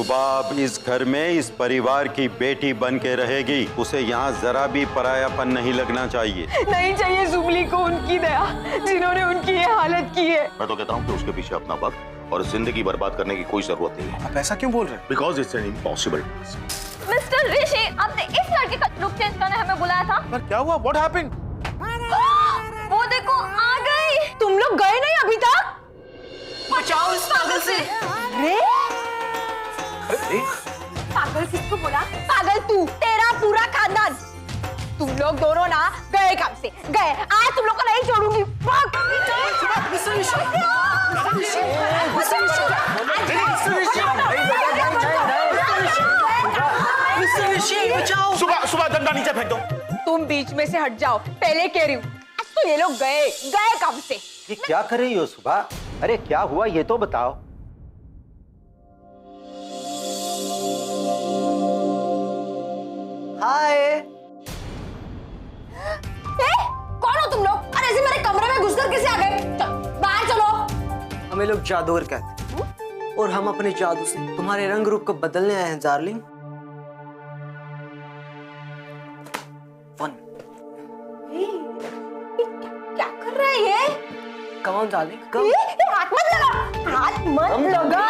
सुबह अब इस घर में इस परिवार की बेटी बन के रहेगी। उसे यहाँ जरा भी परायापन नहीं लगना चाहिए। नहीं चाहिए जुबली को उनकी दया, जिन्होंने उनकी ये हालत की है। मैं तो कहता हूँ कि उसके पीछे अपना वक्त और जिंदगी बर्बाद करने की कोई जरूरत नहीं है। आप ऐसा क्यों बोल रहे हैं? Because it's an impossible. Mister Rishi, आपने इस लड़के का लुक चेंज करने हमें बुलाया था। पर क्या हुआ? What happened? वो देखो आ गई। तुम लोग गए नहीं अभी तक? बचाओ इस पागल से। रे पागल किसको बोला? पागल तू, तेरा पूरा खानदान। तुम लोग दोनों ना गए काम से गए। आज तुम लोग को नहीं छोड़ूंगी। सुबह सुबह डंडा नीचे फेंक दो। तुम बीच में से हट जाओ, पहले कह रही हूँ। आज तो ये लोग गए काम से। ये क्या कर रही हो सुबह? अरे क्या हुआ ये तो बताओ। हाय। कौन हो तुम लोग? अरे ऐसे मेरे कमरे में घुसकर कैसे आ गए? बाहर चलो। हमें लोग जादूगर कहते हैं और हम अपने जादू से तुम्हारे रंग रूप को बदलने आए हैं डार्लिंग। क्या कर रहा है ये? कम ऑन डार्लिंग, कम। हाथ मत लगा, हाथ मत लगा।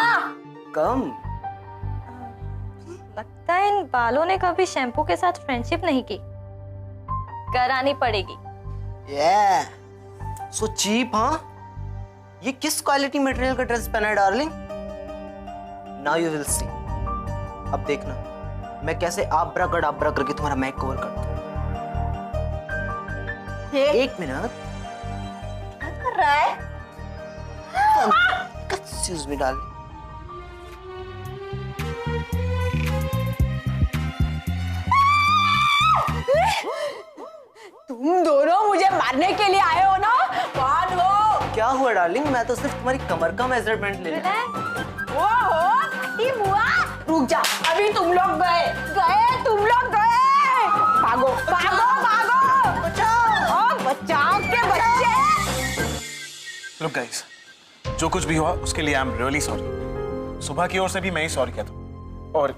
कम। लगता है इन बालों ने कभी शैम्पू के साथ फ्रेंडशिप नहीं की। करानी पड़ेगी। सो चीप, हाँ? ये किस क्वालिटी मटेरियल का ड्रेस पहना है darling? Now you will see. अब देखना मैं कैसे आब्रा करके तुम्हारा मैक कवर करता हूँ। एक मिनट। क्या कर रहा है? Excuse me darling. तुम दोनों मुझे मारने के लिए आए हो ना? कौन हो? क्या हुआ डार्लिंग? मैं तो सिर्फ तुम्हारी कमर का मेजरमेंट ले लिया। वो हो बुआ। रुक जा, अभी तुम लोग तुम लोग गए। भागो भागो भागो। बचाओ बचाओ के बच्चे। Look guys, जो कुछ भी हुआ उसके लिए आई एम रियली सॉरी। सुबह की ओर से भी मैं ही सॉरी कहता हूँ। और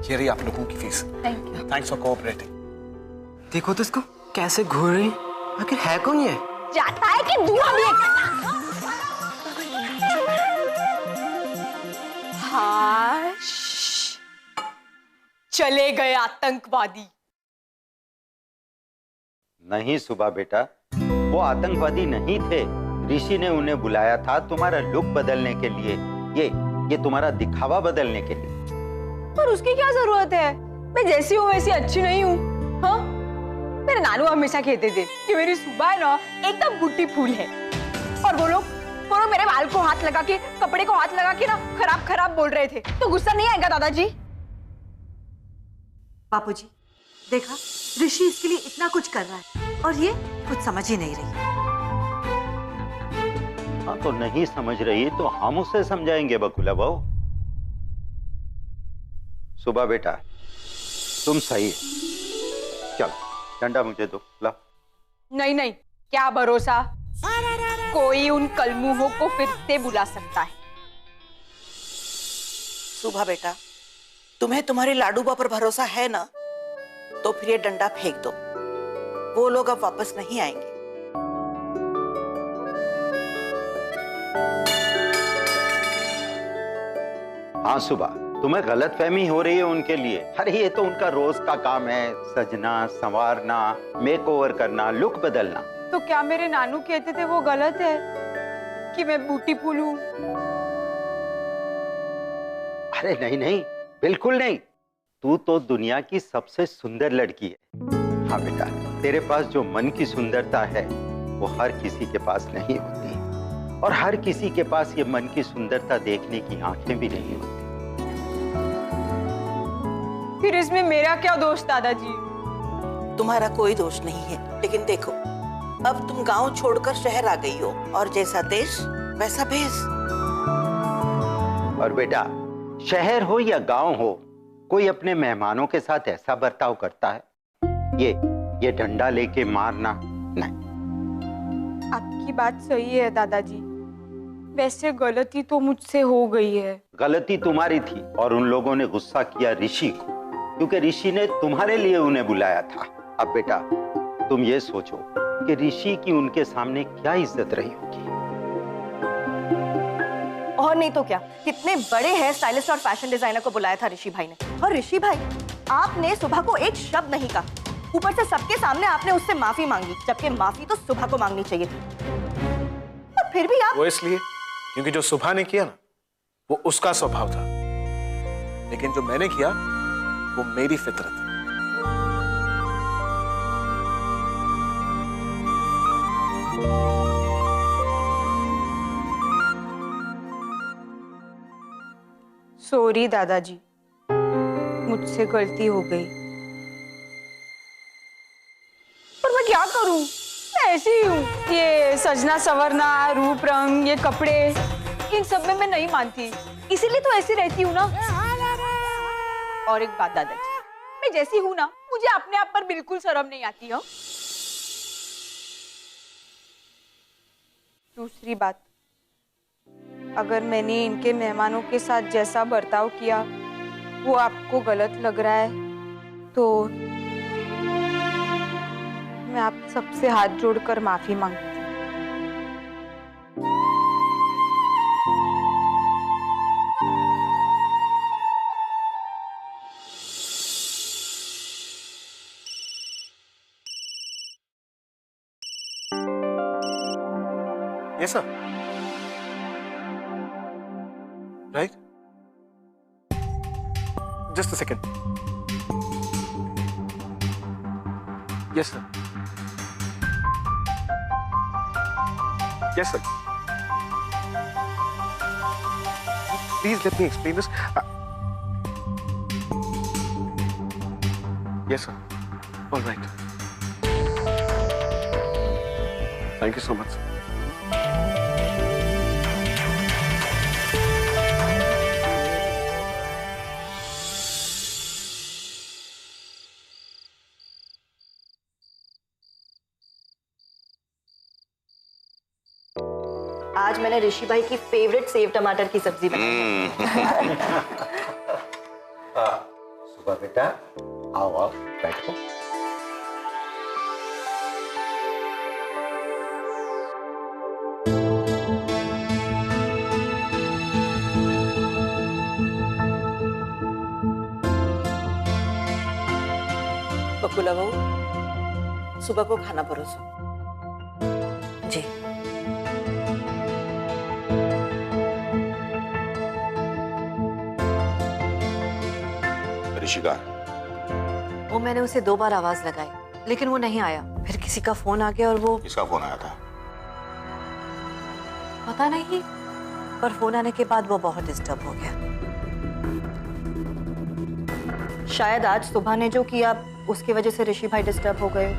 ये रही आप लोगों की fees. Thank you. Thanks for cooperating. देखो तो इसको कैसे घूर रही। आखिर है कौन ये? जाता है कि धुआं भी हाँ, चले गए आतंकवादी। नहीं सुबह बेटा, वो आतंकवादी नहीं थे। ऋषि ने उन्हें बुलाया था तुम्हारा लुक बदलने के लिए। ये तुम्हारा दिखावा बदलने के लिए। पर उसकी क्या जरूरत है? मैं जैसी हूँ वैसी अच्छी नहीं हूँ। हाँ, मेरे नानू हमेशा कहते थे कि मेरी सुबह ना एकदम बुट्टी फूल है। और वो लोग मेरे बाल को हाथ लगा के, कपड़े को हाथ लगा के ना खराब बोल रहे थे। तो गुस्सा नहीं आएगा दादाजी? बापूजी, देखा ऋषि इसके लिए इतना कुछ कर रहा है और ये कुछ समझ ही नहीं रही। हाँ, तो नहीं समझ रही तो हम उसे समझाएंगे बकुला बहू। सुबह बेटा, तुम सही है। चलो डंडा मुझे दो, ला। नहीं, क्या भरोसा, कोई उन कलमुहों को फिर से बुला सकता है। सुबह बेटा, तुम्हें तुम्हारी लाडूबा पर भरोसा है ना? तो फिर ये डंडा फेंक दो। वो लोग अब वापस नहीं आएंगे। हाँ सुबह, तुम्हें गलतफहमी हो रही है उनके लिए। अरे ये तो उनका रोज का काम है, सजना, संवारना, मेकओवर करना, लुक बदलना। तो क्या मेरे नानू कहते थे वो गलत है कि मैं बूटी फूल हूँ? अरे नहीं, बिल्कुल नहीं। तू तो दुनिया की सबसे सुंदर लड़की है। हाँ बेटा, तेरे पास जो मन की सुंदरता है वो हर किसी के पास नहीं होती, और हर किसी के पास ये मन की सुंदरता देखने की आंखें भी नहीं होती। फिर इसमें मेरा क्या दोष दादाजी? तुम्हारा कोई दोष नहीं है, लेकिन देखो अब तुम गांव छोड़कर शहर आ गई हो, और जैसा देश वैसा भेष। और बेटा, शहर हो या गांव हो, कोई अपने मेहमानों के साथ ऐसा बर्ताव करता है? ये डंडा लेके मारना नहीं। आपकी बात सही है दादाजी, वैसे गलती तो मुझसे हो गई है। गलती तुम्हारी थी और उन लोगों ने गुस्सा किया ऋषि को, क्योंकि ऋषि ने तुम्हारे लिए उन्हें बुलाया था। अब बेटा तुम ये सोचो कि ऋषि की उनके सामने क्या इज्जत रही होगी। और नहीं तो क्या, कितने बड़े हेयर स्टाइलिस्ट और फैशन डिजाइनर को बुलाया था ऋषि भाई ने। और ऋषि भाई, आपने सुबह को एक शब्द नहीं कहा, ऊपर से सबके सामने आपने उससे माफी मांगी, जबकि माफी तो सुबह को मांगनी चाहिए थी। और फिर भी आप वो इसलिए क्योंकि जो सुबह ने किया ना वो उसका स्वभाव था, लेकिन जो मैंने किया वो मेरी फितरत है। सॉरी दादाजी, मुझसे गलती हो गई। पर मैं क्या करूं, मैं ऐसी ही हूँ। ये सजना सवरना, रूप रंग, ये कपड़े, इन सब में मैं नहीं मानती, इसीलिए तो ऐसी रहती हूँ ना। और एक बात दादाजी, मैं जैसी हूँ ना, मुझे अपने आप पर बिल्कुल शर्म नहीं आती है। दूसरी बात, अगर मैंने इनके मेहमानों के साथ जैसा बर्ताव किया वो आपको गलत लग रहा है तो मैं आप सबसे हाथ जोड़कर माफी मांगती हूँ। Yes, sir. Right? Just a second. Yes, sir. Yes, sir. Please let me explain this. Yes, sir. All right. Thank you so much, sir. आज मैंने ऋषि भाई की फेवरेट सेव टमाटर की सब्जी बनाई है। सुबह बेटा आओ आओ बैठो। बकुला बहू, सुबह को खाना परोसो। जी। ऋषिका, वो मैंने उसे 2 बार आवाज लगाई लेकिन वो नहीं आया। फिर किसी का फोन आ गया और वो किसका फोन आया था? पता नहीं, पर फोन आने के बाद वो बहुत डिस्टर्ब हो गया। शायद आज सुबह ने जो किया उसकी वजह से ऋषि भाई डिस्टर्ब हो गए।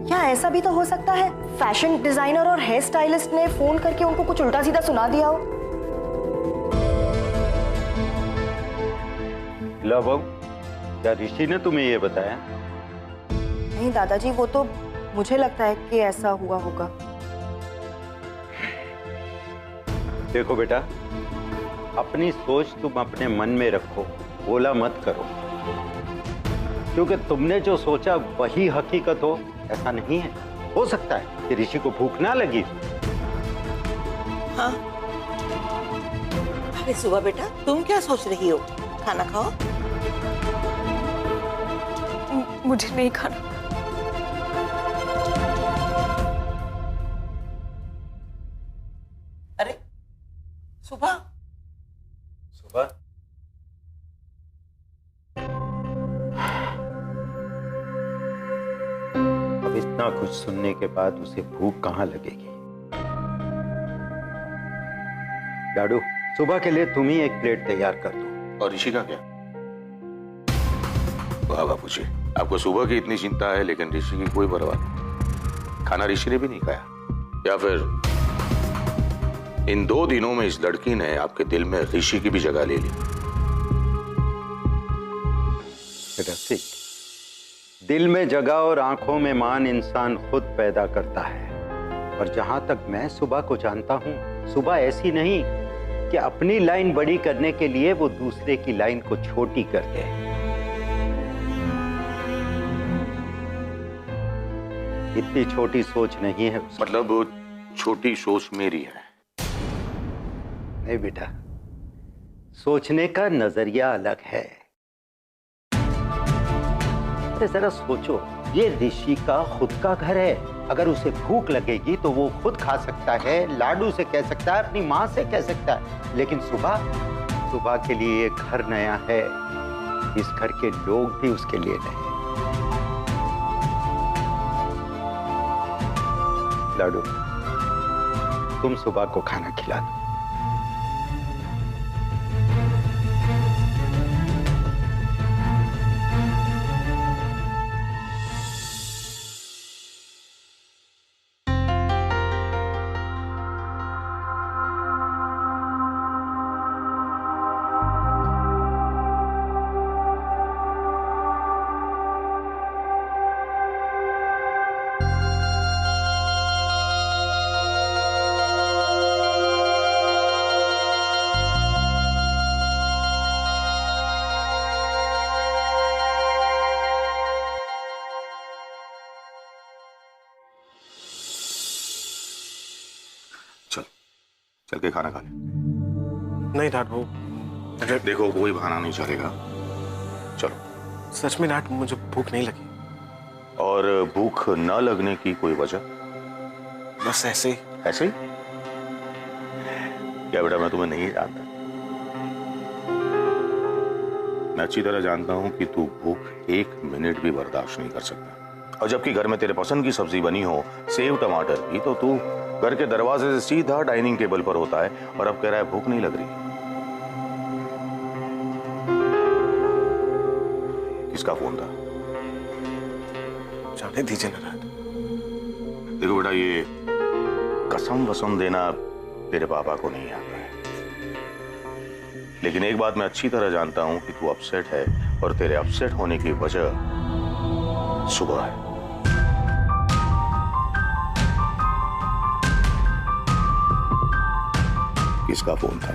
क्या ऐसा भी तो हो सकता है फैशन डिजाइनर और हेयर स्टाइलिस्ट ने फोन करके उनको कुछ उल्टा सीधा सुना दिया हो? बहू, क्या ऋषि ने तुम्हें ये बताया? नहीं दादाजी, वो तो मुझे लगता है कि ऐसा हुआ होगा। देखो बेटा, अपनी सोच तुम अपने मन में रखो, बोला मत करो, क्योंकि तुमने जो सोचा वही हकीकत हो ऐसा नहीं है। हो सकता है कि ऋषि को भूख ना लगी। हाँ, अरे सुबह बेटा, तुम क्या सोच रही हो? खाना खाओ। मुझे नहीं खाना। अरे सुबह सुबह अब इतना कुछ सुनने के बाद उसे भूख कहाँ लगेगी? लाडू, सुबह के लिए तुम ही एक प्लेट तैयार कर दो। और ऋषि का क्या? वाह बापूजी, आपको सुबह की इतनी चिंता है लेकिन ऋषि की कोई परवाह नहीं। खाना ऋषि ने भी नहीं खाया, या फिर इन 2 दिनों में इस लड़की ने आपके दिल में ऋषि की भी जगह ले ली। बेटा सीख, दिल में जगह और आंखों में मान इंसान खुद पैदा करता है। और जहां तक मैं सुबह को जानता हूं, सुबह ऐसी नहीं कि अपनी लाइन बड़ी करने के लिए वो दूसरे की लाइन को छोटी कर दे। इतनी छोटी सोच नहीं है उसकी। मतलब छोटी सोच मेरी है? नहीं बेटा, सोचने का नजरिया अलग है। जरा सोचो, ये ऋषि का खुद का घर है। अगर उसे भूख लगेगी तो वो खुद खा सकता है, लाडू से कह सकता है, अपनी माँ से कह सकता है। लेकिन सुबह के लिए ये घर नया है, इस घर के लोग भी उसके लिए नए। लाडू, तुम सुबह को खाना खिला दो। चल के खाना खा ले। नहीं डैड, वो देखो कोई बहाना नहीं चलेगा, चलो। सच में डैड, मुझे भूख नहीं लगी। और भूख न लगने की कोई वजह? बस ऐसे ही। ऐसे ही? क्या बेटा, मैं तुम्हें नहीं जानता? मैं अच्छी तरह जानता हूं कि तू भूख 1 मिनट भी बर्दाश्त नहीं कर सकता। और जबकि घर में तेरे पसंद की सब्जी बनी हो, सेव टमाटर की, तो तू घर के दरवाजे से सीधा डाइनिंग टेबल पर होता है और अब कह रहा है भूख नहीं लग रही। किसका फोन था? जाने दीजिए ना डैड। देखो बेटा, ये कसम वसम देना तेरे पापा को नहीं आता है, लेकिन एक बात मैं अच्छी तरह जानता हूं कि तू अपसेट है और तेरे अपसेट होने की वजह सुबह है। किसका फोन था?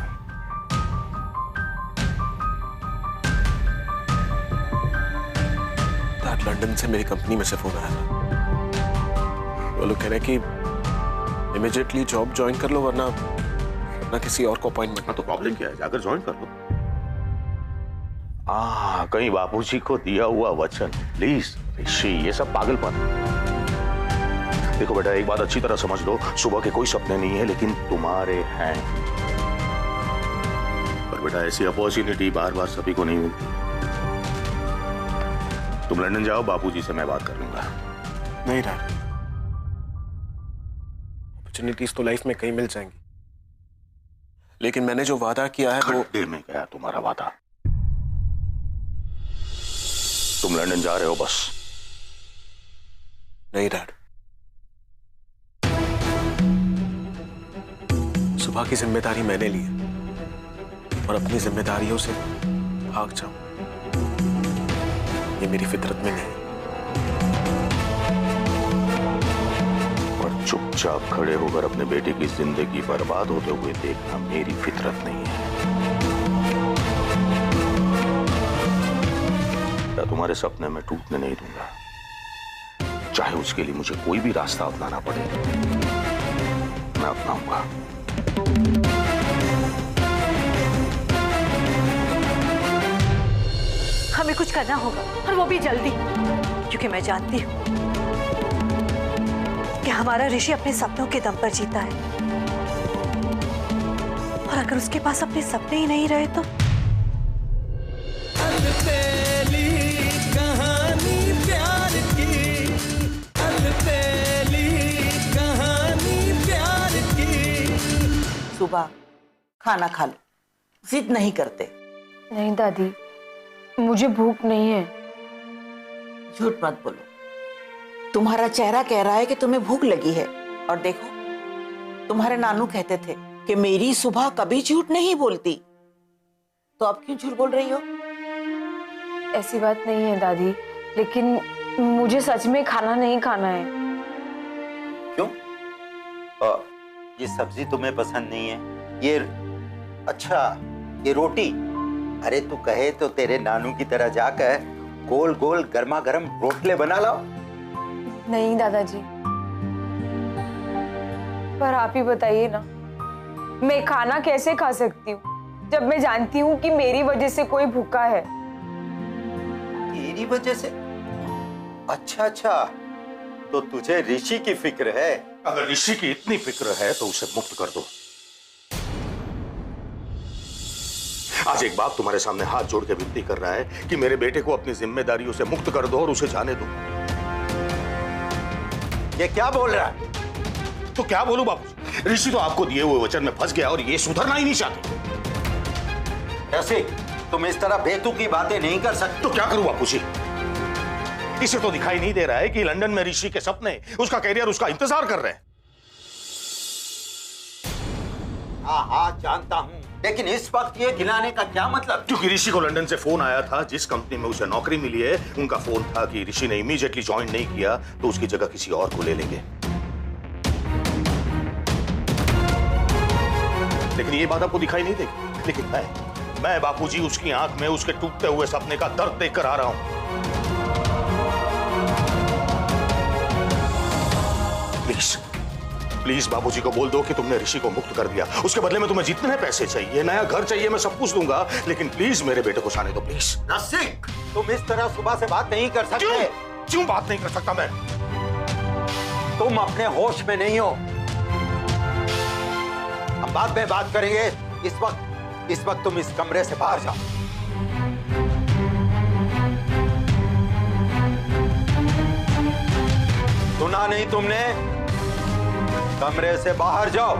डैड, लंदन से मेरी कंपनी में से फोन आया था। वो लोग कह रहे हैं कि इमीडिएटली जॉब ज्वाइन कर लो, वरना किसी और को अपॉइंटमेंट। हाँ, तो प्रॉब्लम क्या है? जाकर ज्वाइन कर लो। कहीं बापूजी को दिया हुआ वचन। प्लीज ऋषि, ये सब पागलपन। देखो बेटा, एक बात अच्छी तरह समझ लो, सुबह के कोई सपने नहीं है, लेकिन तुम्हारे हैं। पर बेटा, ऐसी अपॉर्चुनिटी बार बार सभी को नहीं मिलती। तुम लंदन जाओ, बापूजी से मैं बात कर लूंगा। नहीं डैड, अपॉर्चुनिटीज तो लाइफ में कहीं मिल जाएंगी, लेकिन मैंने जो वादा किया है वो। खड्डे में गया तुम्हारा वादा। तुम लंदन जा रहे हो बस। नहीं डैड, सुबह की जिम्मेदारी मैंने ली है और अपनी जिम्मेदारियों से भाग जाऊं, ये मेरी फितरत में नहीं। और चुपचाप खड़े होकर अपने बेटे की जिंदगी बर्बाद होते हुए देखना मेरी फितरत नहीं है। मैं तुम्हारे सपने में टूटने नहीं दूंगा, चाहे उसके लिए मुझे कोई भी रास्ता अपनाना पड़े, मैं अपनाऊंगा। हमें कुछ करना होगा, और वो भी जल्दी, क्योंकि मैं जानती हूँ कि हमारा ऋषि अपने सपनों के दम पर जीता है, और अगर उसके पास अपने सपने ही नहीं रहे तो। सुबह खाना खा लो, जिद नहीं करते। नहीं दादी, मुझे भूख नहीं है। झूठ मत बोलो, तुम्हारा चेहरा कह रहा है कि तुम्हें भूख लगी है। और देखो, तुम्हारे नानू कहते थे कि मेरी सुबह कभी झूठ नहीं बोलती, तो अब क्यों झूठ बोल रही हो? ऐसी बात नहीं है दादी, लेकिन मुझे सच में खाना नहीं खाना है। क्यों? ये सब्जी तुम्हें पसंद नहीं है? ये अच्छा, ये रोटी? अरे तू कहे तो तेरे नानू की तरह जाकर गोल गोल गर्मा गर्म रोटले बना लाओ। नहीं दादाजी, पर आप ही बताइए ना, मैं खाना कैसे खा सकती हूँ जब मैं जानती हूँ कि मेरी वजह से कोई भूखा है। तेरी वजह से? अच्छा, तो तुझे ऋषि की फिक्र है? अगर ऋषि की इतनी फिक्र है तो उसे मुक्त कर दो। आज एक बाप तुम्हारे सामने हाथ जोड़ के विनती कर रहा है कि मेरे बेटे को अपनी जिम्मेदारियों से मुक्त कर दो और उसे जाने दो। ये क्या बोल रहा है? तो क्या बोलूं बापू? ऋषि तो आपको दिए हुए वचन में फंस गया और ये सुधरना ही नहीं चाहते। रसिक, तुम इस तरह बेतुकी बातें नहीं कर सकते। तो क्या करूं बापू जी? इसे तो दिखाई नहीं दे रहा है कि लंदन में ऋषि के सपने, उसका कैरियर उसका इंतजार कर रहे हैं। हाँ, जानता हूं, लेकिन इस वक्त ये गिनाने का क्या मतलब? क्योंकि ऋषि को लंदन से फोन आया था। जिस कंपनी में उसे नौकरी मिली है, उनका फोन था कि ऋषि ने इमीडिएटली ज्वाइन नहीं किया तो उसकी जगह किसी और को ले लेंगे। लेकिन ये बात आपको दिखाई नहीं देगी, लेकिन मैं बापूजी उसकी आंख में उसके टूटते हुए सपने का दर्द देखकर आ रहा हूं। प्लीज बाबूजी को बोल दो कि तुमने ऋषि को मुक्त कर दिया। उसके बदले में तुम्हें जितने पैसे चाहिए, नया घर चाहिए, मैं सब कुछ दूंगा, लेकिन प्लीज मेरे बेटे को जाने दो प्लीज। रसिक, तुम इस तरह सुबह से बात नहीं कर सकते। क्यों बात नहीं कर सकता मैं? तुम अपने होश में नहीं हो। हम बाद में बात करेंगे। इस वक्त तुम इस कमरे से बाहर जाओ। सुना नहीं तुमने? कमरे से बाहर जाओ।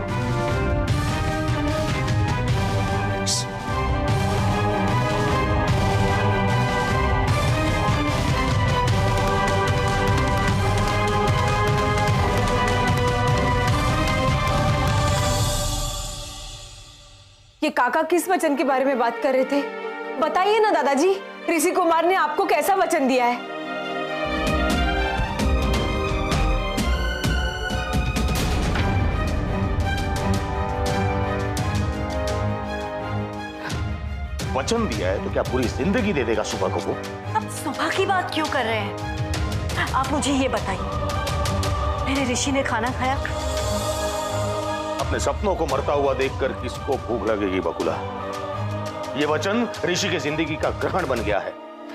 ये काका किस वचन के बारे में बात कर रहे थे? बताइए ना दादाजी, ऋषि कुमार ने आपको कैसा वचन दिया है? वचन दिया है तो क्या पूरी जिंदगी दे देगा सुबह को वो? अब सुबह की बात क्यों कर रहे हैं? आप मुझे ये बताइए, मेरे ऋषि ने खाना खाया? अपने सपनों को मरता हुआ देखकर किसको भूख लगेगी बकुला? ये वचन ऋषि की जिंदगी का ग्रहण बन गया है।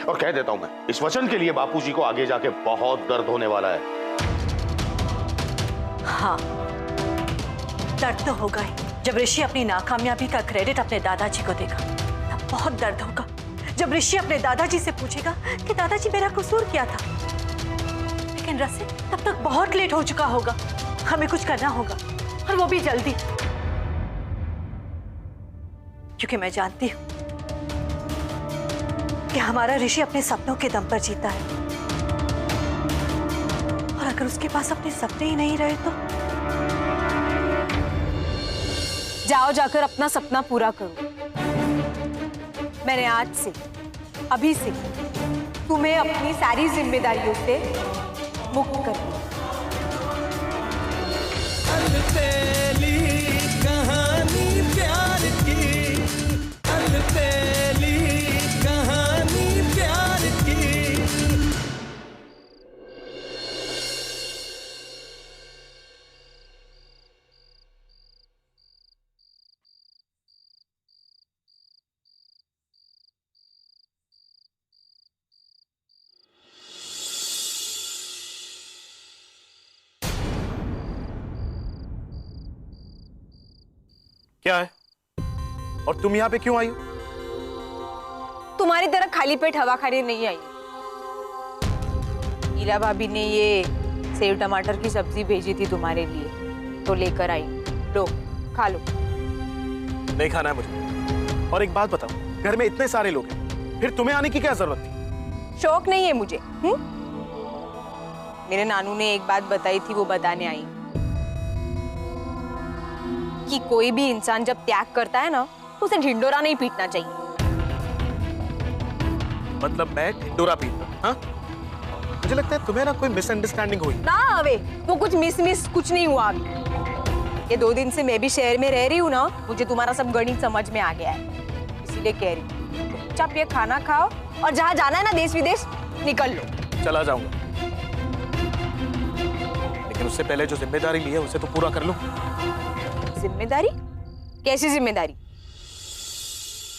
और कह देता हूं मैं, इस वचन के लिए बापूजी को आगे जाके बहुत दर्द होने वाला है। हाँ, दर्द तो होगा ही। जब ऋषि अपनी नाकामयाबी का क्रेडिट अपने दादाजी को देगा तब बहुत दर्द होगा। जब ऋषि अपने दादाजी से पूछेगा कि दादाजी मेरा कसूर क्या था, लेकिन रसिक तब तक बहुत लेट हो चुका होगा। हमें कुछ करना होगा और वो भी जल्दी, क्योंकि मैं जानती हूं कि हमारा ऋषि अपने सपनों के दम पर जीता है, और अगर उसके पास अपने सपने ही नहीं रहे तो जाओ, जाकर अपना सपना पूरा करो। मैंने आज से, अभी से तुम्हें अपनी सारी जिम्मेदारियों से मुक्त कर दिया। कहानी प्यार की, कहानी प्यार की। क्या है? और तुम यहाँ पे क्यों आई हो? तुम्हारी तरह खाली पेट हवा खाने नहीं आई। ईला भाभी ने ये सेव टमाटर की सब्जी भेजी थी तुम्हारे लिए, तो लेकर आई। लो, खा लो। नहीं खाना है मुझे। और एक बात बताओ, घर में इतने सारे लोग हैं, फिर तुम्हें आने की क्या जरूरत थी? शौक नहीं है मुझे। मेरे नानू ने एक बात बताई थी, वो बताने आई कि कोई भी इंसान जब त्याग करता है ना, तो उसे ढिंडोरा नहीं पीटना चाहिए। मतलब मैं ढिंडोरा पीटता? हाँ? मुझे लगता है तुम्हें ना कोई मिसअंडरस्टैंडिंग हुई। ना अवे, वो कुछ मिस कुछ नहीं हुआ अभी। ये 2 दिन से मैं भी शहर में रह रही हूँ ना, मुझे तुम्हारा सब गणित समझ में आ गया है, इसीलिए कह रही हूँ चुपचाप ये खाना खाओ और जहाँ जाना है ना देश विदेश निकल लो। चला जाऊंगा, लेकिन उससे पहले जो जिम्मेदारी ली है उसे तो पूरा कर लो। जिम्मेदारी? कैसी जिम्मेदारी?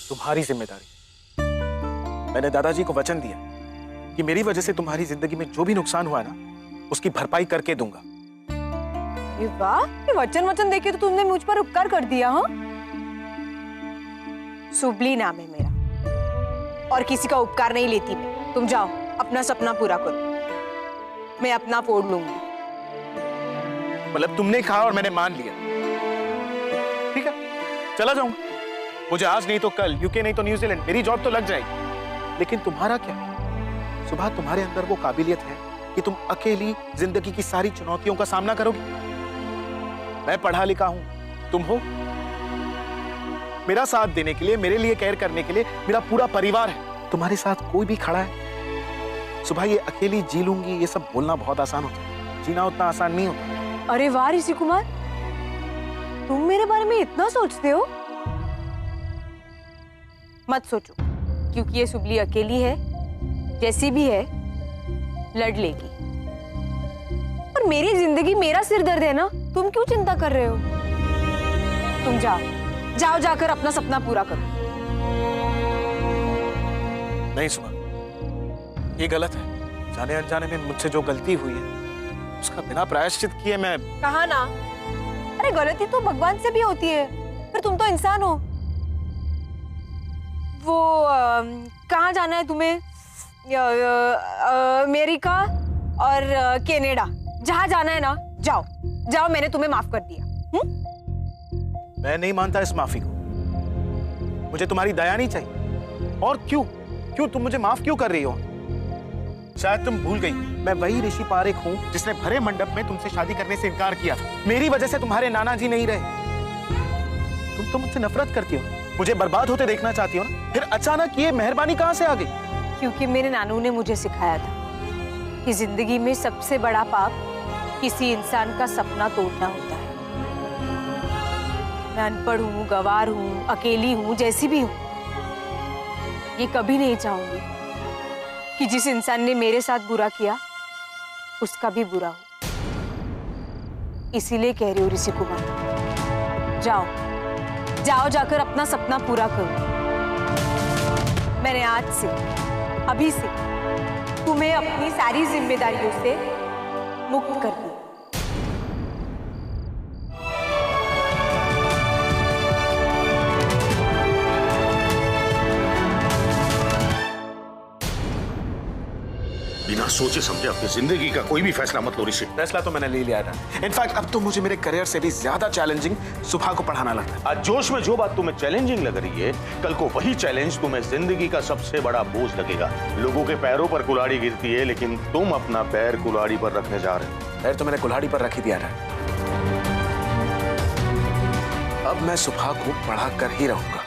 तुम्हारी जिम्मेदारी। मैंने दादाजी को वचन दिया कि मेरी वजह से तुम्हारी जिंदगी में जो भी नुकसान हुआ ना, उसकी भरपाई करके दूंगा। ये वाह, ये वचन देके तो तुमने मुझ पर उपकार कर दिया। हाँ, सुबली नाम है मेरा और किसी का उपकार नहीं लेती मैं। तुम जाओ अपना सपना पूरा करो, मैं अपना फोड़ लूंगी। मतलब तुमने कहा और मैंने मान लिया, ठीक है चला जाऊंगा। मुझे आज नहीं तो कल, यूके नहीं तो न्यूजीलैंड, मेरी जॉब तो लग जाएगी। लेकिन तुम्हारा क्या? सुबह तुम्हारे अंदर वो काबिलियत है कि तुम अकेली जिंदगी की सारी चुनौतियों का सामना करोगी। मैं पढ़ा लिखा हूं, तुम हो। मेरा साथ देने के लिए, मेरे लिए केयर करने के लिए मेरा पूरा परिवार है। तुम्हारे साथ कोई भी खड़ा है। सुबह ये अकेली जी लूंगी, ये सब बोलना बहुत आसान होता है, जीना उतना आसान नहीं होता। अरे वाह ऋषि कुमार, तुम मेरे बारे में इतना सोचते हो। मत सोचो, क्योंकि ये सुबली अकेली है, जैसी भी है लड़ लेगी। और मेरी जिंदगी मेरा सिर दर्द है ना, तुम क्यों चिंता कर रहे हो? तुम जाओ जाकर अपना सपना पूरा करो। नहीं सुना, ये गलत है। जाने अनजाने में मुझसे जो गलती हुई है उसका बिना प्रायश्चित किए मैं। कहा ना, अरे गलती तो भगवान से भी होती है, फिर तुम तो इंसान हो। वो कहाँ जाना है तुम्हें? अमेरिका और कनाडा, जहाँ जाना है ना जाओ, मैंने तुम्हें माफ कर दिया। मैं नहीं मानता इस माफी को। मुझे तुम्हारी दया नहीं चाहिए। और क्यों तुम मुझे माफ क्यों कर रही हो? शायद तुम भूल गई, मैं वही ऋषि पारेख हूं जिसने भरे मंडप में तुमसे शादी करने से इनकार किया था। मेरी वजह से तुम्हारे नाना जी नहीं रहे। तुम तो मुझसे नफरत करती हो, मुझे बर्बाद होते देखना चाहती हो ना। फिर अचानक ये मेहरबानी कहां से आ गई? क्योंकि मेरे नानू ने मुझे सिखाया था कि जिंदगी में सबसे बड़ा पाप किसी इंसान का सपना तोड़ना होता है। मैं अनपढ़ हूँ, गंवार हूँ, अकेली हूँ, जैसी भी हूँ, ये कभी नहीं चाहूंगी कि जिस इंसान ने मेरे साथ बुरा किया उसका भी बुरा हो। इसीलिए कह रही हूँ ऋषि कुमार, जाओ जाकर अपना सपना पूरा करो। मैंने आज से, अभी से तुम्हें अपनी सारी जिम्मेदारियों से मुक्त कर दिया। बिना सोचे समझे अपनी जिंदगी का कोई भी फैसला मत लो ऋषि। फैसला तो मैंने ले लिया था। इनफैक्ट अब तो मुझे मेरे करियर से भी ज्यादा चैलेंजिंग सुबह को पढ़ाना लगता है। आज जोश में जो बात तुम्हें चैलेंजिंग लग रही है, कल को वही चैलेंज तुम्हें जिंदगी का सबसे बड़ा बोझ लगेगा। लोगों के पैरों पर कुल्हाड़ी गिरती है, लेकिन तुम अपना पैर कुल्हाड़ी पर रखने जा रहे हो। पैर तो मैंने कुल्हाड़ी पर रख ही दिया था। अब मैं सुबह को पढ़ा कर ही रहूंगा।